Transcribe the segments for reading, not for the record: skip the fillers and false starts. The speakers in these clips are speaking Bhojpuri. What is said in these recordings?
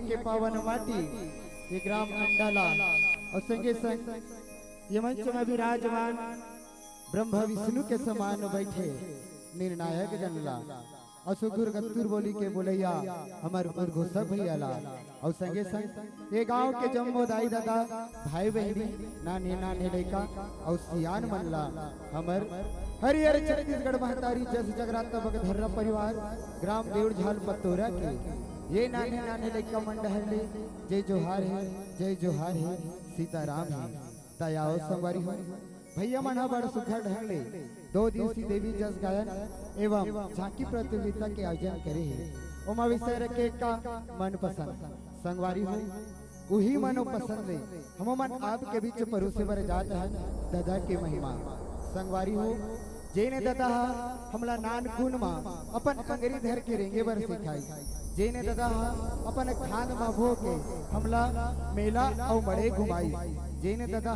के पावन माटी ये ग्राम अंडाला और संगे संग ये मंच में विराजमान ब्रह्म विष्णु के समान बैठे निर्णायक जनला असुगुर गत्तुर बोली के बोलैया हमार घोषक भैया ला और संगे संग ये गांव के जम्मो दाई दादा भाई बहनी नाने नाने लड़का और सियान मनला हमर हरिहर छत्तीसगढ़ महतारी जस जगराता बगधर्रा परिवार ग्राम देवझाल पतोरा के ये नाने नाने लड़का मंडहले जय जोहार है जय जोहार है सीताराम है दयाओ संवारी हो भैया मना बड़ सुखा ढंगले 2 दिवसीय देवी जस गायन एवं झांकी प्रतियोगिता के आयोजन करे है उमा विषय रखे का मन पसंद संगवारी हो वही मनो पसंद ले हम मन आपके बीच परोसे बर जात है दादा के महिमा संगवारी हो जेने दादा हमला नान खून मा अपन अंगरी धर के रेंगे बर सिखाई जेने दादा अपन खान मा भो के हमला मेला और मड़े घुमाई जेने दादा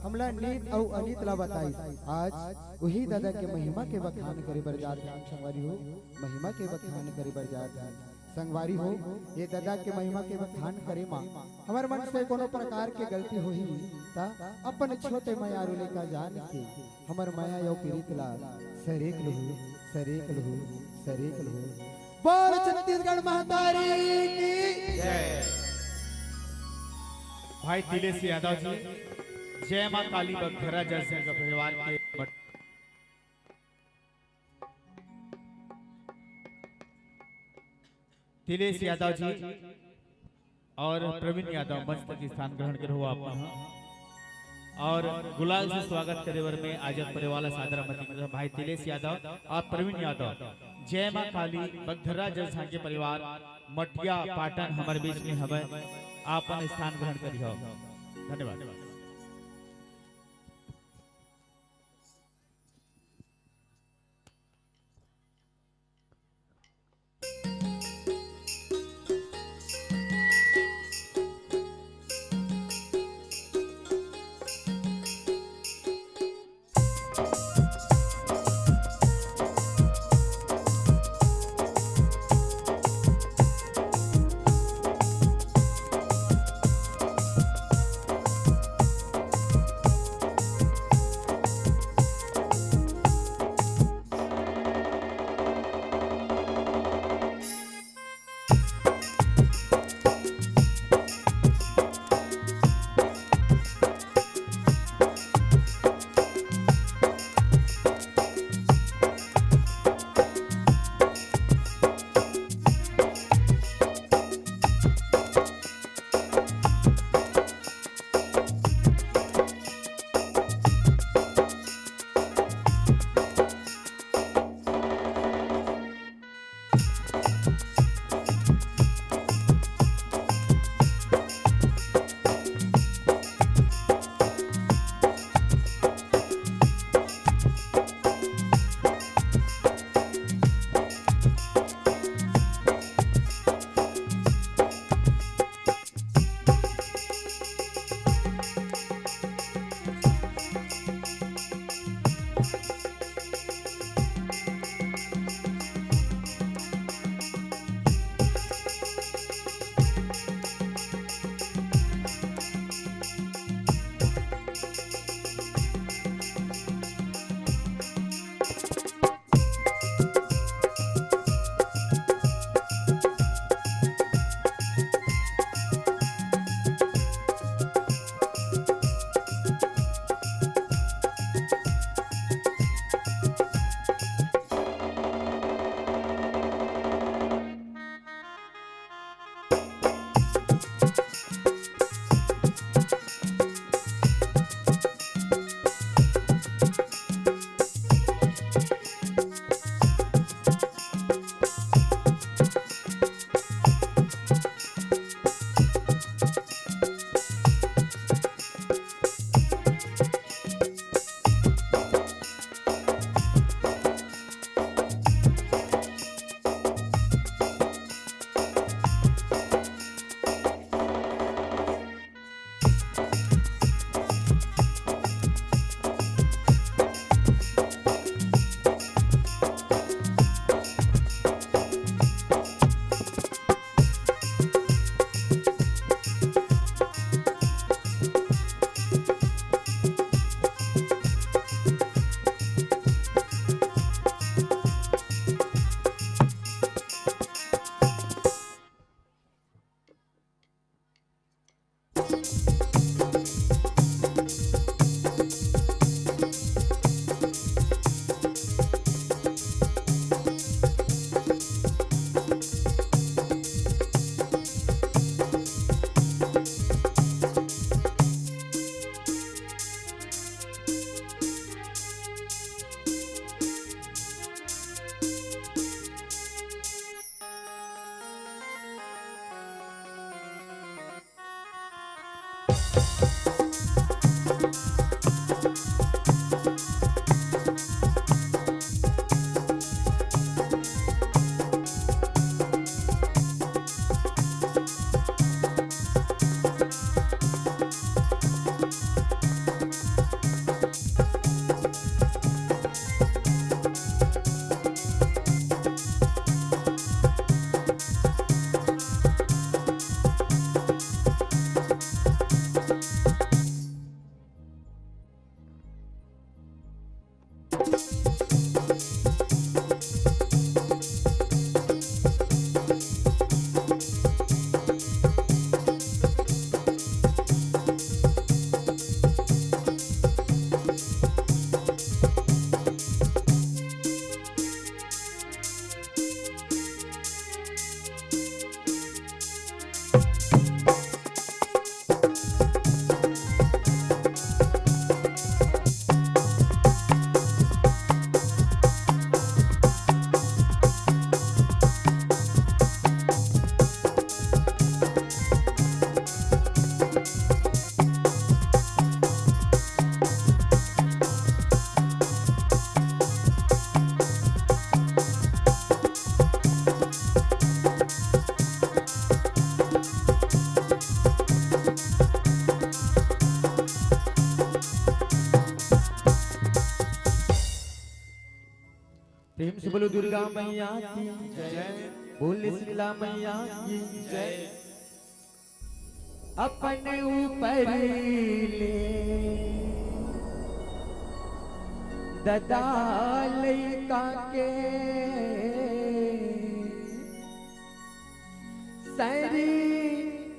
हमला नीत और अनित ला बताई आज वही दादा के महिमा के बखान करे बर जात है संगवारी हो महिमा के बखान करे बर जात है संगवारी हो ये दादा के महिमा के बखान करे मां हमार मन से कोनो प्रकार के गलती होही ता अपन छोटे मयारू लेका जान के हमर माया यो पीड़ित ला सरेक लहू सरेक लहू सरेक लहू बोल छत्तीसगढ़ महतारी की जय। भाई तिलेश यादव जी जय मां काली बगधरा जैसे परिवार के तिलेश यादव जी और प्रवीण यादव मंच तक स्थान ग्रहण कर हुआ और गुलाल से स्वागत करे वर में आजत परिवार सादर मत भाई तिलेश यादव और प्रवीण यादव जय मां काली बगधरा जैसा के परिवार मटिया पाटन हमारे बीच में हमें आपन स्थान ग्रहण करियो धन्यवाद। प्रेम से बोलो दुर्गा मैया की जय, बोले शीला मैया की जय। अपने ऊपर ले ददाल के सरी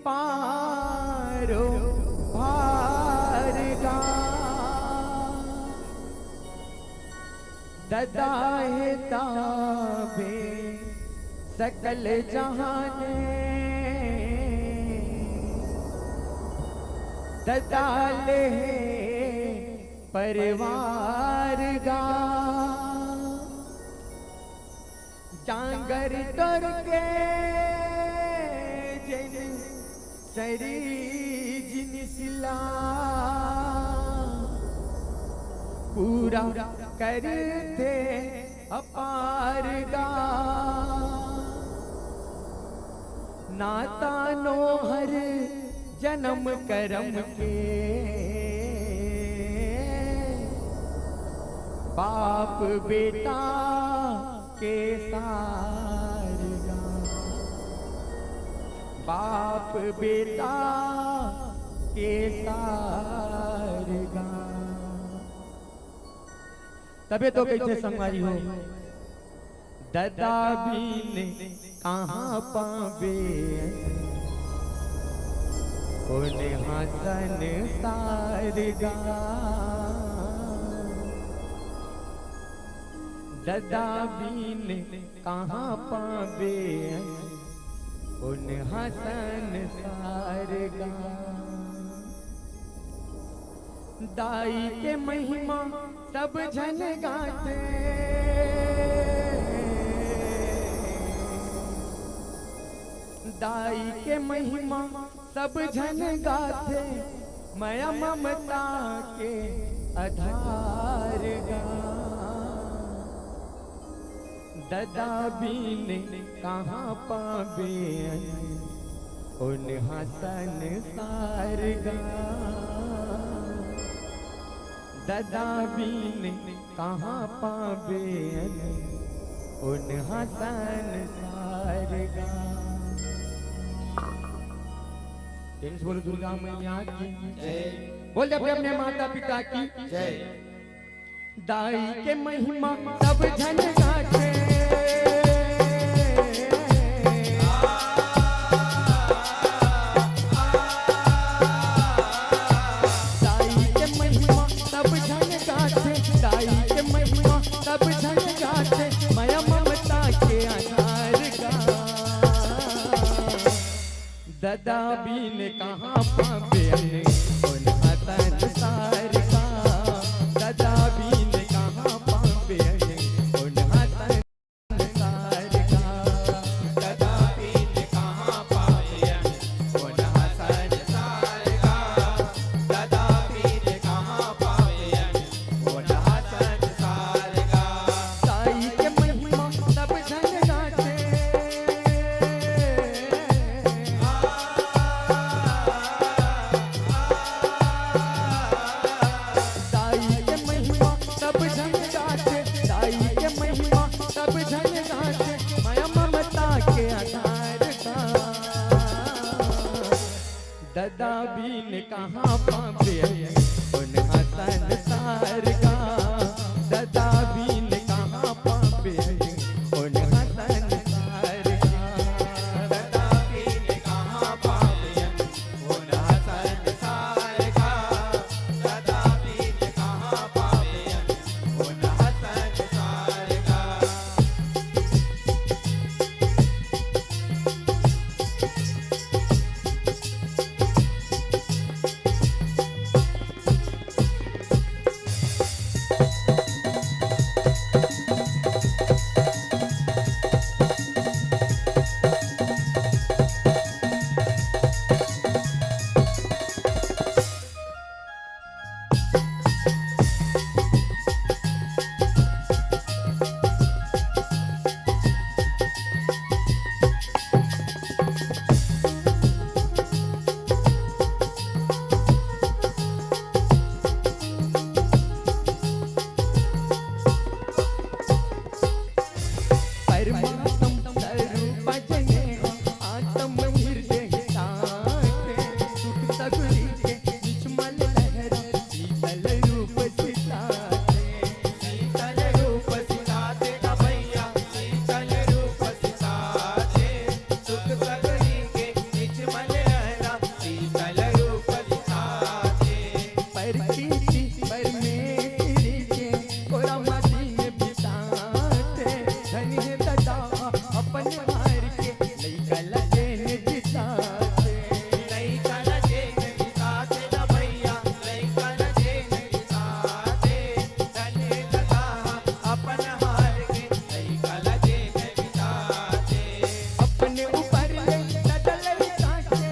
पारो भारगा ददा है ताबे सकल जहाने ददाले परिवार गा जांगर तर के जिन सरी जिनसिला पूरा करते अपार गा नाता नो हर जन्म करम के बाप बेटा के सार गा बाप बेटा के सार गा तबे तो कैसे संगवारी हो ददा बीन कहाँ पावे कोने हसन सारगा ददा बीन कहाँ पावे कोने हसन सारगा दाई के महिमा सब जन गाते दाई के महिमा सब जन गाते माया ममता के आधार गा ददा बीन कहाँ पावे उन हसन सार गा ददा बीन कहाँ पावे उन हसन सार गा बोल दुर्गा मैया की जय, बोल अपने अपने माता पिता की जय। दाई के महिमा सब जन गाते दादा बीन कहाँ पावे उन हसन सार का, दादा बीन कहाँ पावे उन हसन सार का, दादा बीन कहाँ पावे उन हसन सार का, दादा बीन कहाँ पावे उन हसन सार का। साई के महिमा सब जन गाते, साई के महिमा सब जन गाते, साई के महिमा सब जन गाते, माया ममता के आधार का, दादा बीन कहाँ पावे उन हसन सार का, दादा बीन कहाँ पावे उन हसन सार का, दादा बीन कहाँ पावे उन हसन सार का, दादा बीन कहाँ पावे उन हसन सार का। परमात्म स्वरूप जने आत्म हृदय साथे, सुख सगुरी के विस्मल लहर शीतल रूप सिताते, शीतल रूप सिताते का भैया, शीतल रूप सिताते, सुख सगुरी के विस्मल लहर शीतल रूप सिताते। परकीर्ति परमेश्वरी के कोरा माटी में बिताते, धनी है दादा अपन हार के नहीं कल जेन जिताते, नहीं कल जेन जिताते ना भैया, नहीं कल जेन जिताते, धनी है दादा अपन हार के नहीं कल जेन जिताते, अपने ऊपर ले बदल बिताते,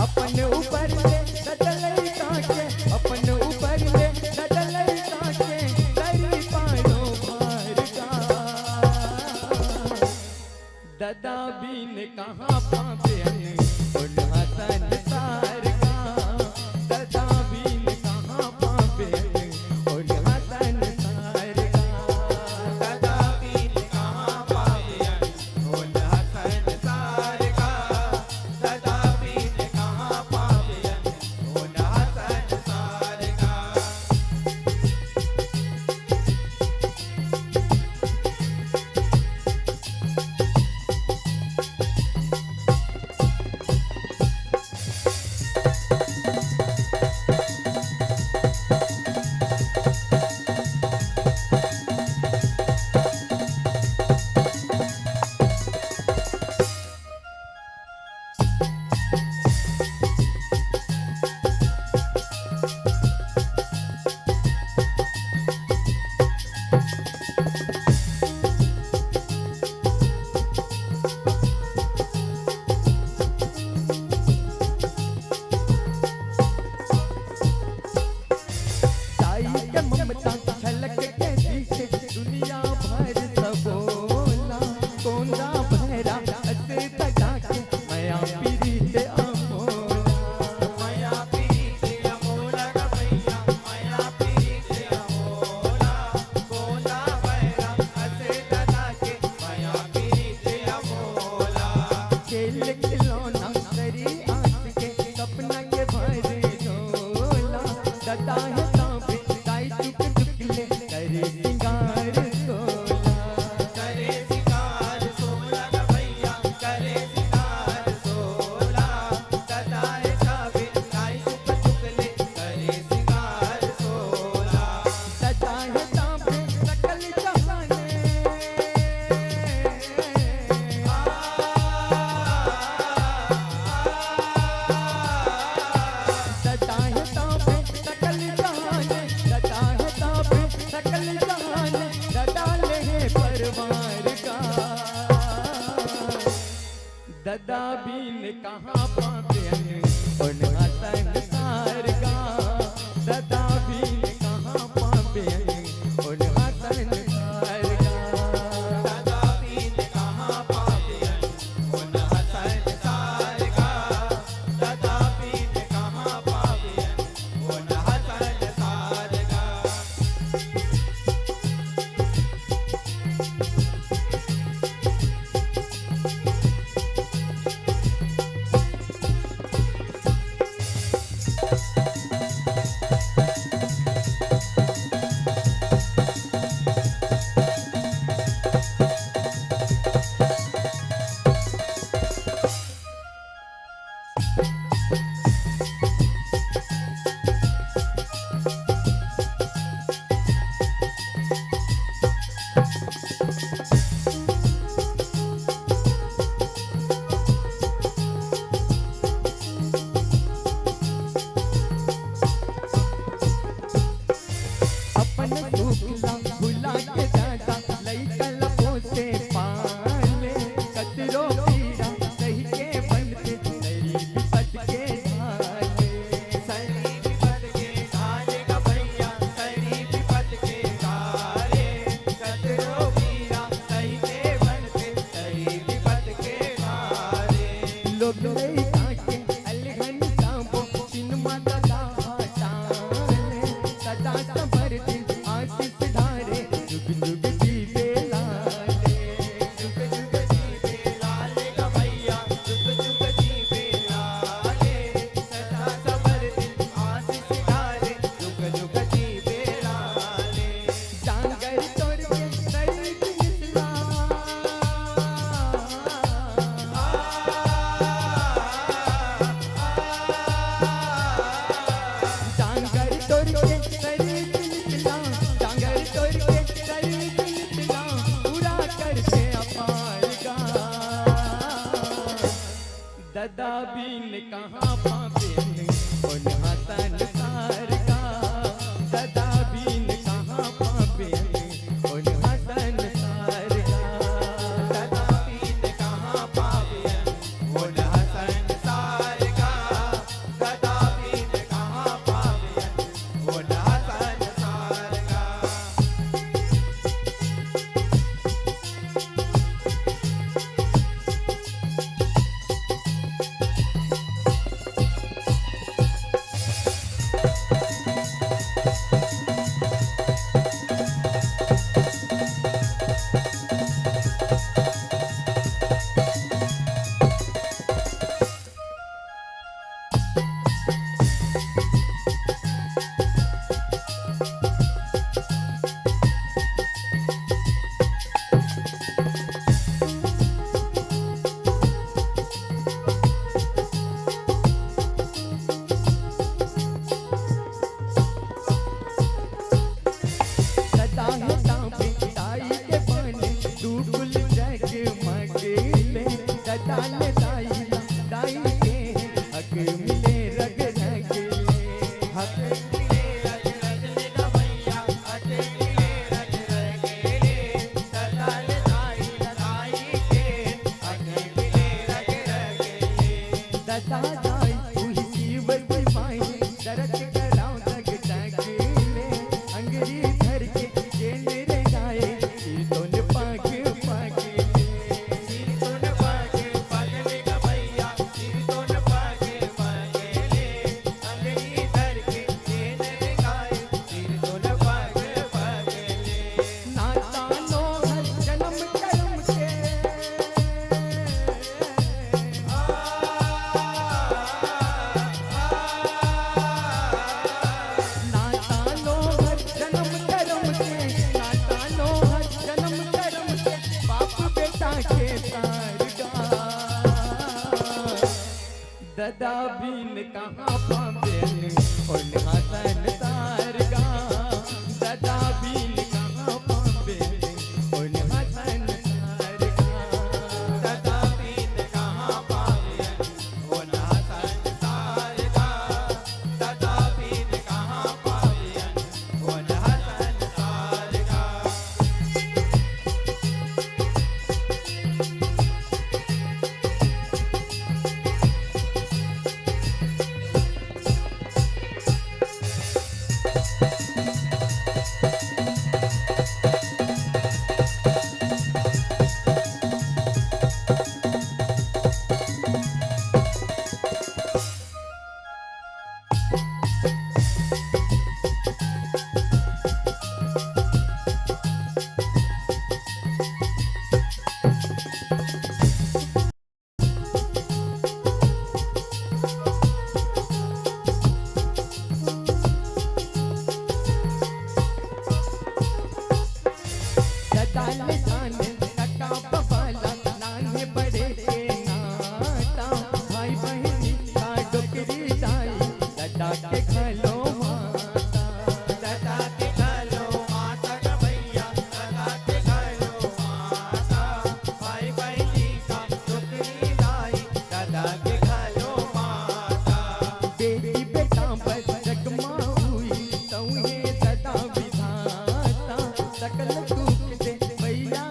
अपने ऊपर ले बदल बिताते, अपने ऊपर ले बदल बिताते, तेरी पानो मार का, दादा बीन कहाँ पावे उन हसन सार का, दादा बीन कहाँ पावे उन हसन सार का, दादा बीन कहाँ पावे उन हसन सार का, दादा बीन कहाँ पावे उन हसन सार का। साई के ममता छलक के दिखे दुनिया भर सबोला, कोंदा भैरा असे तका के माया पीरीते अमोला, माया पीरीते अमोला गा भैया, माया पीरीते अमोला, कोंदा भैरा असे तका के माया पीरीते अमोला, खेल खिलौना करी आस के सपना के भरे झोला, दादा है तांबे दाई टुक टुकले करे सिंगार सोला, करे सिंगार सोला गा भैया, करे सिंगार सोला, दादा है तांबे दाई टुक टुकले करे सिंगार सोला, दादा है ददा बीन कहाँ पावेन उन हसन सार गा ददा बीन कहाँ पावेन उन हसन सार गा ददा बीन कहाँ पावेन उन हसन सार गा ददा बीन कहाँ पावेन उन हसन सार गा अपन दुखला भुला के दादा लइकल पोसे पाले कतरो पीड़ा सही के बनते तेरी विपत के ढाले सही विपत के ढाले का भैया सही विपत के ढाले कतरो पीड़ा सही के बनते तेरी विपत के ढाले लोग नहीं ताके अलगन सांबो चिन्मा दादा हटाले सदा सबर दिल आशीष धारे जुग जुग जीवे लाले जुग जुग जीवे लाले का भैया जुग जुग जीवे लाले सदा सबर दिल आशीष धारे जुग जुग जीवे लाले जांगर तोर के सरी निसला जांगर तोर के सरी निसला जांगर तोर के सरी निसला पूरा करके अपार गा ददा बीन कहाँ पावेन उन हसन सार गा ददा बीन कहाँ पावेन उन हसन सार गा ददा बीन कहाँ पावेन उन हसन सार गा ददा बीन कहाँ पावेन उन हसन सार गा सदा हिता पे ताई के बने दुगुल जग मगले सदा ले दाई दाई के हक मिले रग रगले हक मिले रग रगले का भैया हक मिले रग रगले सदा ले दाई दाई के हक मिले रग रगले ददा दाई हुई जीव की माई दरक कराऊं तक तकले अंगरी धर के जेल रे गाए कीर्तन पाग पागले कीर्तन पाग पागले का भैया कीर्तन पाग पागले अंगरी धर के जेल रे गाए कीर्तन पाग पागले नाता नो हर जन्म कर्म के नाता नो हर जन्म कर्म के नाता नो हर जन्म कर्म के बाप बेटा के सार गा ददा बीन कहाँ पावेन उन हसन सार गा ददा बीन कहाँ पावेन उन हसन सार गा ददा बीन कहाँ पावेन उन हसन सार गा ददा बीन कहाँ पावेन उन हसन सार गा साल साने काका बबाला नाने बड़े के नाता भाई बहनी का डोकरी दाई दादा के घलो माता दादा के घलो माता ग भैया दादा के घलो माता भाई बहनी का डोकरी दाई दादा के घलो माता बेटी बेटा पर जगमा हुई तौहे सदा विधाता सकल दुख से भैया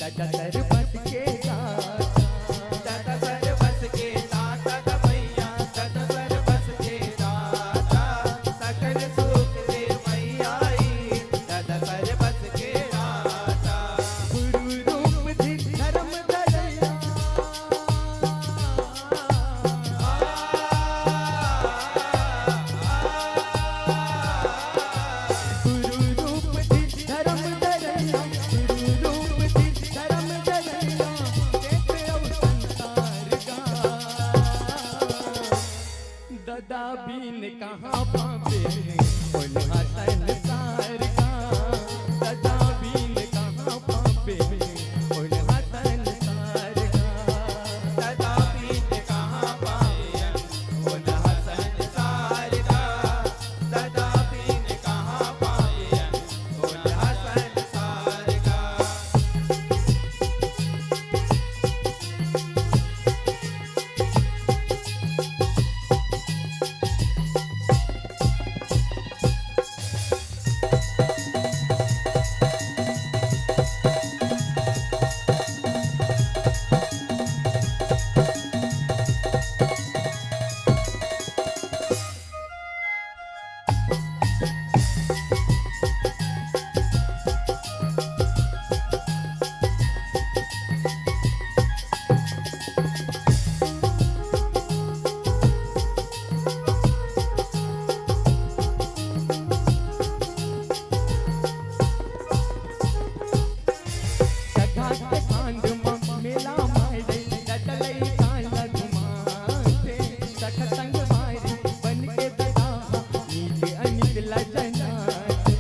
दादा सर बस के दादा सर बस के दाता ग भैया दादा सर बस के दाता सकल सुख से भैया दादा सर बस के दाता गुरु रूप धि धर्म धरैया गुरु रूप धि धर्म धरैया गुरु रूप धि धर्म धरैया देते औ संसार का दादा बीन कहाँ पावे बोला संसार का दादा बीन कहाँ पावे बोला संसार का दादा बीन कहाँ पावे बोला संसार का दादा बीन कहाँ पावे बोला संसार का सगा के कांड मेला मारे डटलई काला घुमाते सख संग मारी बन के ददा नीचे अनित लजनाते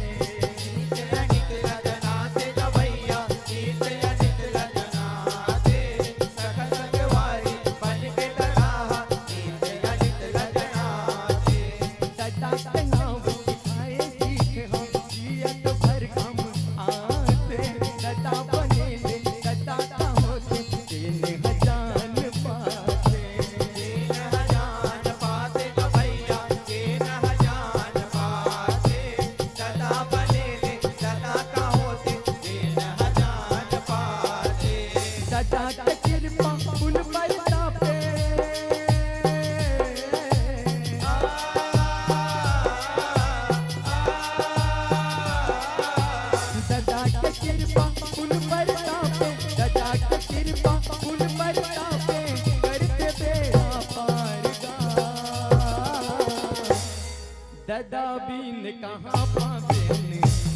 नीचे अनित लजनाते ग भैया नीचे अनित लजनाते सख संग मारी बन के ददा नीचे अनित लजनाते ददा के नाम सिखाए सीख हम जियत भर काम आते ददा बनेले ददा का होते तीन हजान पाते ग भैया तीन हजान पाते ददा बनेले ददा का होते तीन हजान पाते ददा के कृपा उन पर तापे दादा के कृपा उन पर तापे दादा के कृपा उन पर तापे करते बेड़ा पार का दादा बीन कहाँ पावे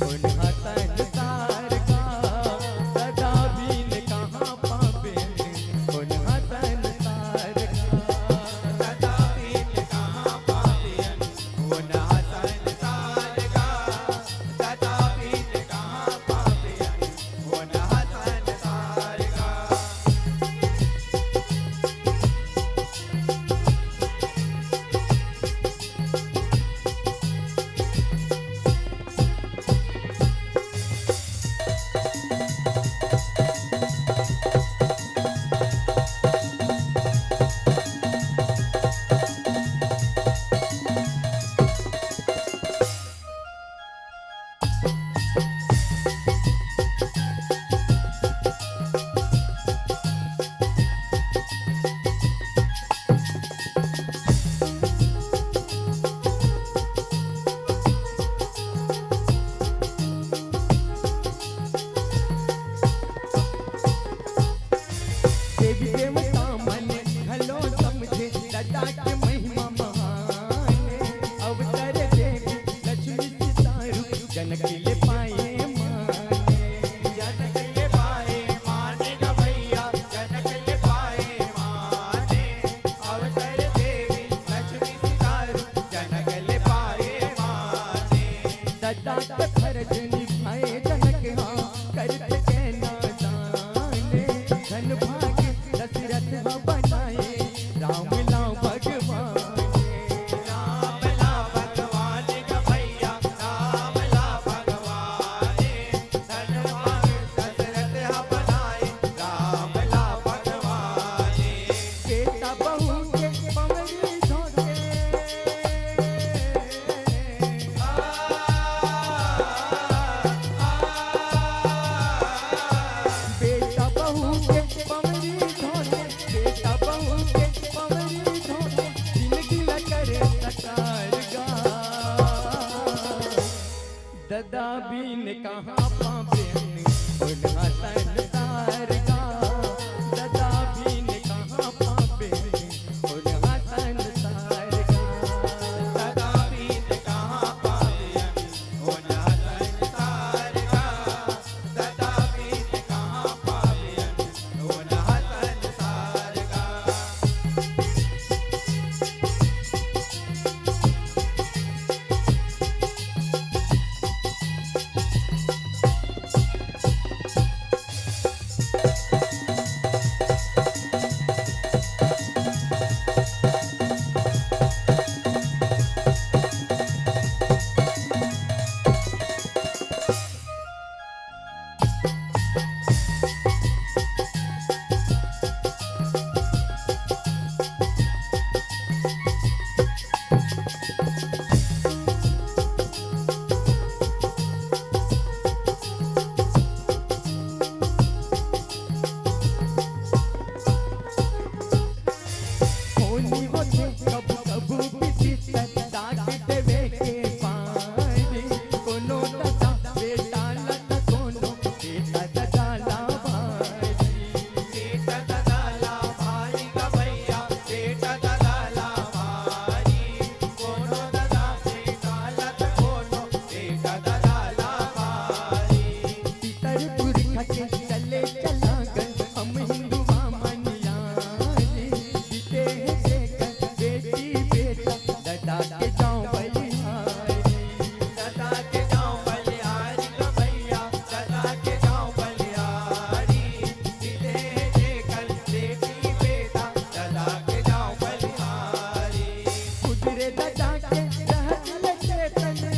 उन संसार का दादा बीन कहाँ पावे उन संसार का दादा बीन कहाँ पावे उन संसार का दादा बीन कहाँ पावे उन संसार का दादा बीन कहाँ पावे उन्हा संसार का, दादा बीन कहाँ पावे उन्हा संसार का, दादा बीन कहाँ पावे उन्हा संसार का, दादा बीन कहाँ पावे उन्हा संसार का। होनी होते कबू कबू किसी दाग देवे के पारी, कोनो दादा बेटा लत कोनो बेटा दादा ला भारी, बेटा दादा ला भाई का भैया, बेटा दादा ला भाई, कोनो दादा बेटा लत कोनो बेटा दादा ला भाई। पितर पुरखा के चले चला गन हम हिंदू मामनिया जीते हैं देखकर बेटी बेटा दादा के जाऊं बलिहारी, दादा के गाँव बलिहारी का भैया, दादा के गाँव बलिहारी, जिले देखल बेटी बेटा, दादा के गाँव बलिहारी। कुदरे दादा के रहत लगे तने,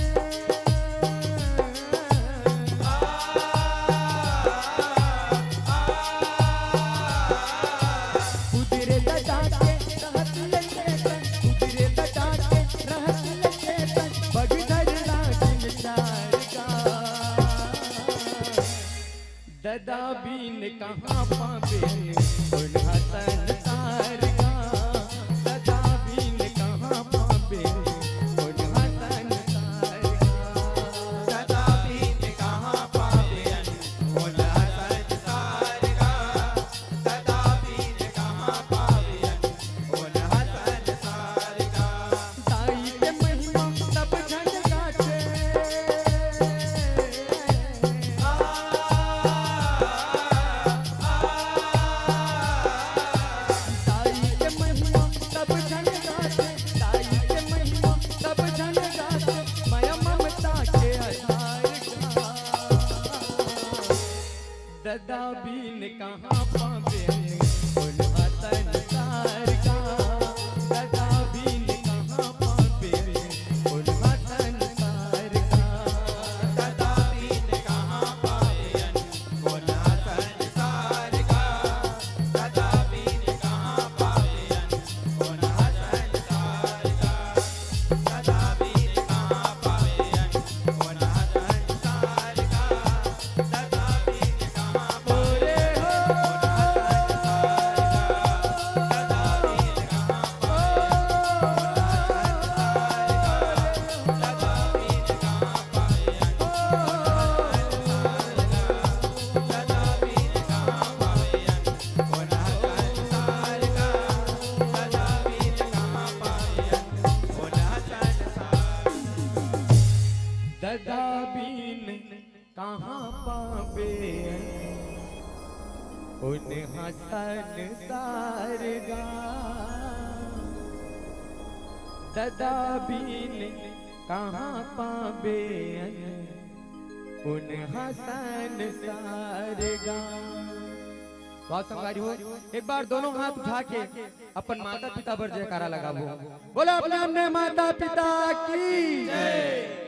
कुदरे दादा के रहत लगे तन, कुदरे दादा के रहत लगे तन, बगधर लागिन चार का, दादा बीन कहाँ पावे उन्हा संसार का, दादा बीन कहाँ पावे उन्हा संसार का, दादा बीन कहाँ पावे उन्हा संसार का, दादा बीन कहाँ पावे उन्हा संसार का। दाई के महिमा सब जन गाते, दाई के महिमा सब जन गाते, दाई के महिमा सब जन गाते, माया ममता के आधार का, दादा बीन कहाँ पावे उन्हा संसार का, दादा बीन कहाँ पावे उन्हा संसार का, दादा बीन कहाँ पावे उन्हा संसार का, दादा बीन कहाँ पावे उन्हा संसार का, दादा बीन कहाँ पावे उन्हा संसार का, दादा बीन कहाँ बोले हो दादा बीन कहाँ पावे उन्हा संसार का, दादा बीन कहाँ पावे उन्हा संसार का। बहुत संगारी हो, एक बार दोनों हाथ उठा के अपन माता पिता पर जयकारा लगाबो, बोला अपने अपने माता पिता की जय।